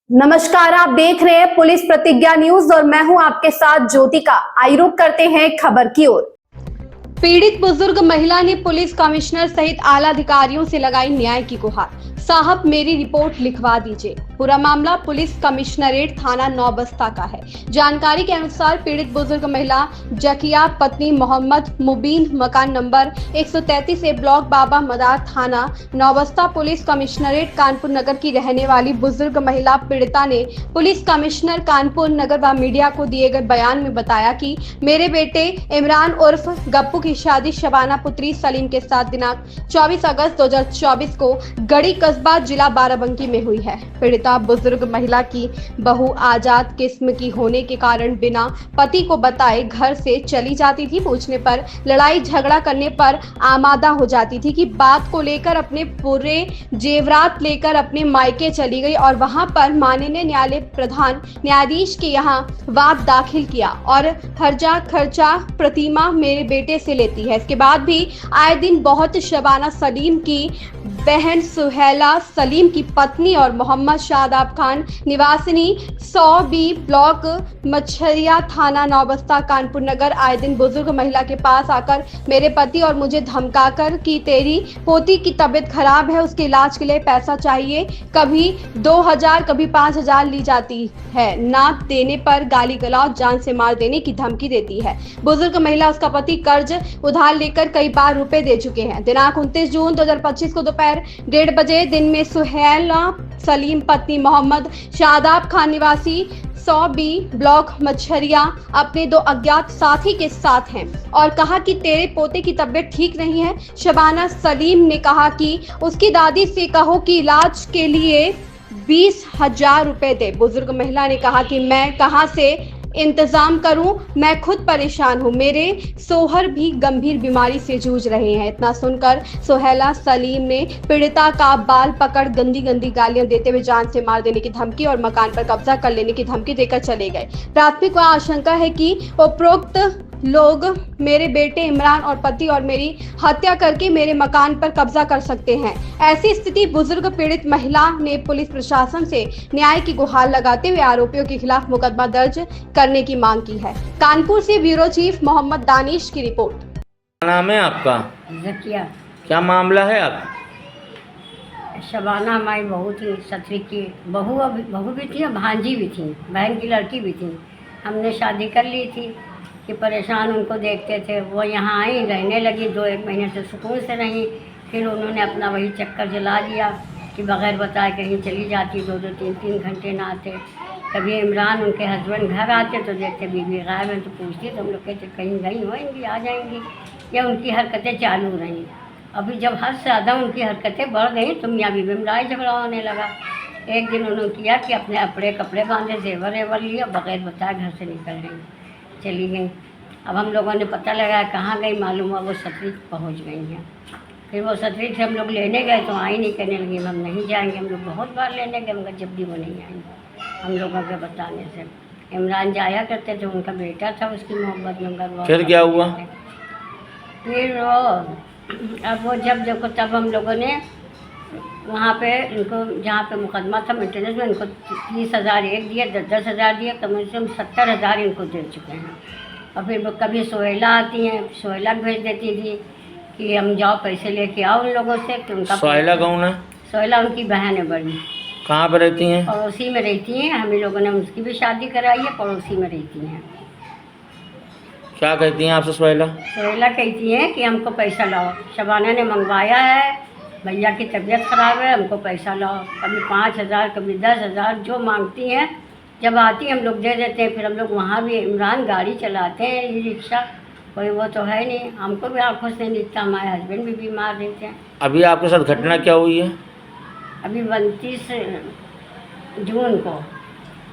नमस्कार, आप देख रहे हैं पुलिस प्रतिज्ञा न्यूज और मैं हूं आपके साथ ज्योतिका। आइए रुक करते हैं खबर की ओर। पीड़ित बुजुर्ग महिला ने पुलिस कमिश्नर सहित आला अधिकारियों से लगाई न्याय की गुहार। साहब मेरी रिपोर्ट लिखवा दीजिए। पूरा मामला पुलिस कमिश्नरेट थाना नौबस्ता का है। जानकारी के अनुसार पीड़ित बुजुर्ग महिला जकिया पत्नी मोहम्मद मुबीन मकान नंबर 133 ए ब्लॉक बाबा मदार थाना नौबस्ता पुलिस कमिश्नरेट कानपुर नगर की रहने वाली बुजुर्ग महिला पीड़िता ने पुलिस कमिश्नर कानपुर नगर व मीडिया को दिए गए बयान में बताया कि मेरे बेटे इमरान उर्फ गप्पू की शादी शबाना पुत्री सलीम के साथ दिनांक 24 अगस्त 2024 को गढ़ी कस्बा जिला बाराबंकी में हुई है। पीड़िता बुजुर्ग महिला की बहू आजाद किस्म की होने के कारण बिना पति को बताए घर से चली जाती थी। पूछने पर लड़ाई झगड़ा करने पर आमादा हो जाती थी कि बात को लेकर अपने पूरे जेवरात लेकर अपने मायके चली गई और वहां पर माननीय न्यायालय प्रधान न्यायाधीश के यहां वाद दाखिल किया और हर्जा खर्चा प्रतिमा मेरे बेटे से लेती है। इसके बाद भी आए दिन बहुत शबाना सलीम की बहन सुहेला सलीम की पत्नी और मोहम्मद शादाब खान निवासिनी 100B ब्लॉक मछरिया थाना नौबस्ता कानपुर नगर आए दिन बुजुर्ग महिला के पास आकर मेरे पति और मुझे धमकाकर कि तेरी पोती की तबीयत खराब है, उसके इलाज के लिए पैसा चाहिए। कभी 2000 कभी 5000 ली जाती है। ना देने पर गाली गलौज जान से मार देने की धमकी देती है। बुजुर्ग महिला उसका पति कर्ज उधार लेकर कई बार रुपए दे चुके हैं। दिनांक 29 जून 2025 को दोपहर 1:30 बजे दिन में सुहेला सलीम पत्नी मोहम्मद शादाब खान निवासी 100B ब्लॉक मछरिया अपने 2 अज्ञात साथी के साथ हैं और कहा कि तेरे पोते की तबीयत ठीक नहीं है। शबाना सलीम ने कहा कि उसकी दादी से कहो कि इलाज के लिए 20,000 रुपए दे। बुजुर्ग महिला ने कहा कि मैं कहां से इंतजाम करूं, मैं खुद परेशान हूं, मेरे सोहर भी गंभीर बीमारी से जूझ रहे हैं। इतना सुनकर सुहेला सलीम ने पीड़िता का बाल पकड़ गंदी गंदी गालियां देते हुए जान से मार देने की धमकी और मकान पर कब्जा कर लेने की धमकी देकर चले गए। प्राथमिक आशंका है कि उपरोक्त लोग मेरे बेटे इमरान और पति और मेरी हत्या करके मेरे मकान पर कब्जा कर सकते हैं। ऐसी स्थिति बुजुर्ग पीड़ित महिला ने पुलिस प्रशासन से न्याय की गुहार लगाते हुए आरोपियों के खिलाफ मुकदमा दर्ज करने की मांग की है। कानपुर से ब्यूरो चीफ मोहम्मद दानिश की रिपोर्ट। क्या नाम है आपका? जकिया। क्या मामला है आप? शबाना हमारी बहू थी, सतरी की बहू भी थी और भांजी भी थी, बहन की लड़की भी थी। हमने शादी कर ली थी कि परेशान उनको देखते थे। वो यहाँ आई, रहने लगी, 2-1 महीने से सुकून से रही। फिर उन्होंने अपना वही चक्कर जला लिया कि बग़ैर बताए कहीं चली जाती, 2-2 3-3 घंटे ना आते। कभी इमरान उनके हस्बैंड घर आते तो देखते बीवी गायब है, तो पूछती तो हम लोग कहते कहीं गई होंगी, आ जाएंगी। या उनकी हरकतें चालू रहीं। अभी जब हद से ज़्यादा उनकी हरकतें बढ़ गई तो मियाँ बीवी में लड़ाई झगड़ा होने लगा। एक दिन उन्होंने किया कि अपने अपने कपड़े बांधे, जेवर लिया, बग़ैर बताए घर से निकल गई, चली गई। अब हम लोगों ने पता लगाया कहाँ गई, मालूम हुआ वो सतरी पहुँच गई हैं। फिर वो सतरी से हम लोग लेने गए तो आई नहीं, कहने लगी हम नहीं जाएंगे। हम लोग बहुत बार लेने गए मगर जब भी वो नहीं आई हम लोगों के बताने से। इमरान जाया करते थे, उनका बेटा था, उसकी मोहब्बत में मगर फिर क्या हुआ? फिर अब वो जब देखो तब हम लोगों ने वहाँ पे इनको जहाँ पे मुकदमा था मेंटेनेंस में, इनको 30,000 एक दिए, 10,000 दिए, कम से कम 70,000 इनको दे चुके हैं। और फिर कभी सोहेला आती हैं, सोहेला भेज देती थी कि हम जाओ पैसे लेके आओ उन लोगों से कि उनका। सोहेला कौन है? सोहेला उनकी बहन है बड़ी। कहाँ पर रहती हैं? पड़ोसी में रहती हैं। हम लोगों ने उसकी भी शादी कराई है, पड़ोसी में रहती हैं। क्या कहती हैं आपसे सोहेला? सोहेला कहती हैं कि हमको पैसा लाओ, शबाना ने मंगवाया है, भैया की तबीयत ख़राब है, हमको पैसा लाओ। कभी 5,000 कभी 10,000 जो मांगती हैं। जब आती हम लोग दे देते हैं। फिर हम लोग वहाँ भी इमरान गाड़ी चलाते हैं, ई रिक्शा, कोई वो तो है नहीं, हमको भी आँखों से नहीं दिखता, हमारे हस्बैंड भी बीमार रहते हैं। अभी आपके साथ घटना क्या हुई है? अभी 29 जून को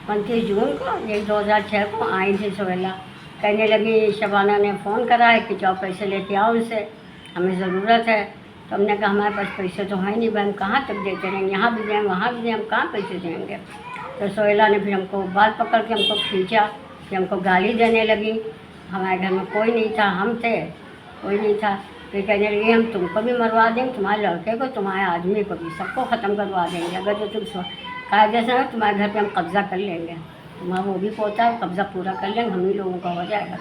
29 जून को ये 2006 को आई थी सोहेला। कहने लगी शबाना ने फ़ोन करा है कि जाओ पैसे लेके आओ उनसे, हमें ज़रूरत है। तो हमने कहा हमारे पास पैसे तो है नहीं भाई, हम कहाँ तक देते रहेंगे, यहाँ भी दें वहाँ भी दें, हम कहाँ पैसे देंगे। तो सोहेला ने फिर हमको बाल पकड़ के हमको खींचा, फिर हमको गाली देने लगी। हमारे घर में कोई नहीं था, हम थे, कोई नहीं था। फिर कहने लगी हम तुमको भी मरवा देंगे, तुम्हारे लड़के को, तुम्हारे आदमी को भी, सबको ख़त्म करवा देंगे अगर जो तुम कायदे से तुम्हारे घर पे हम कब्जा कर लेंगे, तुम्हारा वो भी पोता है, कब्जा पूरा कर लेंगे, हम ही लोगों का हो जाएगा।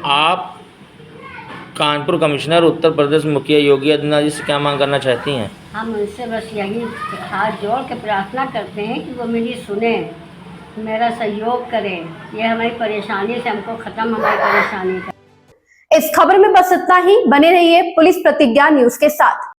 आप कानपुर कमिश्नर उत्तर प्रदेश मुखिया योगी आदित्यनाथ जी से क्या मांग करना चाहती हैं? हम उनसे बस यही हाथ जोड़ के प्रार्थना करते हैं कि वो मेरी सुने, मेरा सहयोग करें, ये हमारी परेशानी से हमको ख़त्म हमारी परेशानी का। इस खबर में बस इतना ही। बने रहिए पुलिस प्रतिज्ञा न्यूज के साथ।